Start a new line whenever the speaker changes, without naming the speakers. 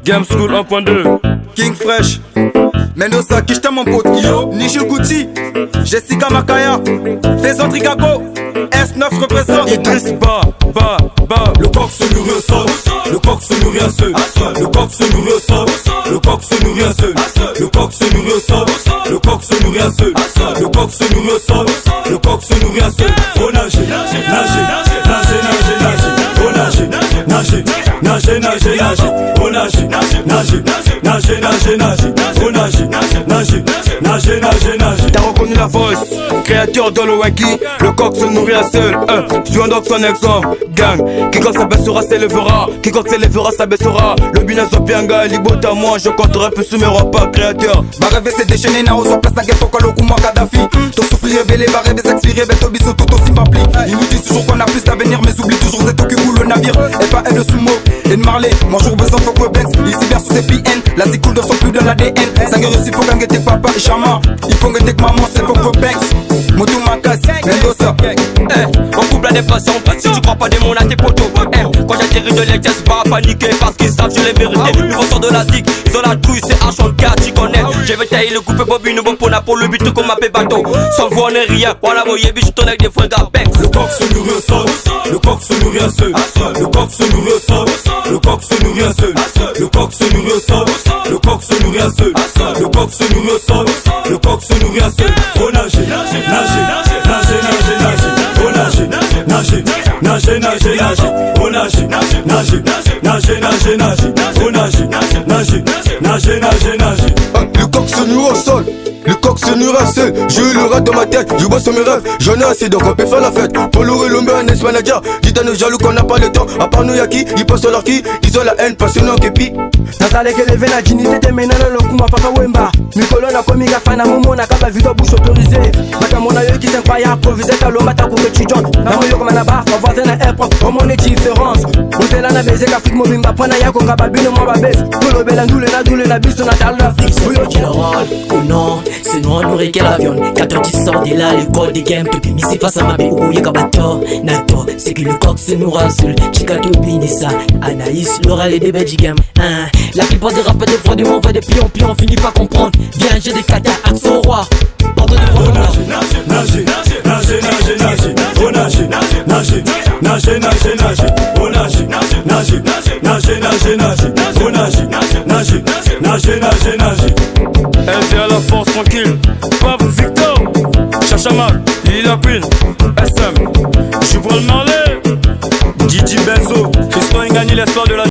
Game School 1.2
King Fresh Mendoza, Kishta mon pote Yo, Nigel Gucci Jessica Makaya Faison Tricago S9 représente
Idriss Ba.
Le coq se nourrit au sol. Le coq se nourrit un seul. Le coq se nourrit au sol. Le coq se nourrit un seul. Le coq se nourrit au sol. Le coq se nourrit un seul. Le coq se nourrit au sol. Le coq se nourrit un seul. Faut nager, nager, nager, nager, nager. Faut nager, nager, nager, nager, nager. Faut nager, nager, nager, nager, nager. Faut nager, nager, nager, nager, nager.
T'as reconnu la voice, créature de l'Owaki. Le coq se nourrit à seul. Suivant donc son exemple. Gang, quiconque s'abaissera s'élèvera. Quiconque s'élèvera s'abaissera. Le binazo pianga, libota moi. Je compterai plus sur mes repas créateurs.
Ma rêve c'est déchaîné, na oso place na ghetto kolo kuma Kadhafi. Ton souffle révélé, ma rêve s'expirer, beto biso tout aussi m'appli. Ils nous disent toujours qu'on a plus d'avenir, mais oublie toujours c'est toi qui coule le navire. Et pas elle de sumo, et de Marley. Mon jour besoin faut que Banks, ici bien sous ses PN. La zik coule de son plus de l'ADN. Ça gueule aussi faut gagner tes papa et chama. Il faut que tes maman, c'est faut que Banks. Moto Makas, Mendoza.
On coupe la dépression, si tu crois pas des mondes à tes potos. Quand j'atterris de l'extérieur, pas paniquer parce qu'ils savent je l'ai mérité. Nouveau sort de la zik, ils ont la trouille, c'est H4, tu connais. Je vais tailler le coupe Bobby, nouveau pour le but qu'on m'appelle bateau. Sans voix on est rien, voilà voyez biche, ton avec des fringues à bec.
Le coq se nourrit au sol. Le coq se nourrit un seul. Le coq se nourrit au sol. Le coq se nourrit un seul. Le coq se nourrit au sol. Le coq se nourrit un seul. Le coq se nourrit au sol. Le coq se nourrit un seul. Faut nager, nager, nager, nager, nager. Faut nager, nager, nager, nager, nager. Faut nager, nager, nager, nager, nager. Faut nager, nager, nager, nager, nager.
Le coq se nourrit au sol. Le coq se nourrit seul, je le rate dans ma tête, je bosse sur mes rêves, j'en ai assez donc on peut faire la fête. Polo et l'homme un ex-manager, dites à nos jaloux qu'on n'a pas le temps, à part nous y'a qui, ils passent sur leur qui, ils ont la haine, passionnant képi.
Natale que leve na dignité te menana le kuma papa wemba. Mikolo na komi gafana momo na kaba video bouche autorisé. Mata mona yo qui s'incroyable, improvisé talo mata ko étudiant. Na moyo comme na bar, ma voisin na airport, au mon différence. On fait la na baiser ka fik mobimba prana ya ko kababino mo ba bes. Polo bela doule na biso na tal d'Afrique.
Qui le rôle, oh non, c'est nous on nourrit quel avion. Quand tu sors de là, le code des games, tout est mis face à ma bé ou yakabato. Nato, c'est que le coq se nourrit seul. Chikato binisa, Anaïs, Laura les bébés du game. La plupart des rappeurs de fois du monde va de pion, on finit pas comprendre. Viens, j'ai des catas, axe au roi. Bordel de
Faut nager, nager, nager, nager, nager. Faut nager, nager, nager, nager, nager. Faut nager, nager, nager, nager, nager. Faut nager, nager, nager, nager, nager.
Elle vient à la force tranquille. Pablo Victor, Chachamal, Lila Queen, SM, Jubrel Marley, Gigi Benzo, Tristan Ngani, l'espoir de la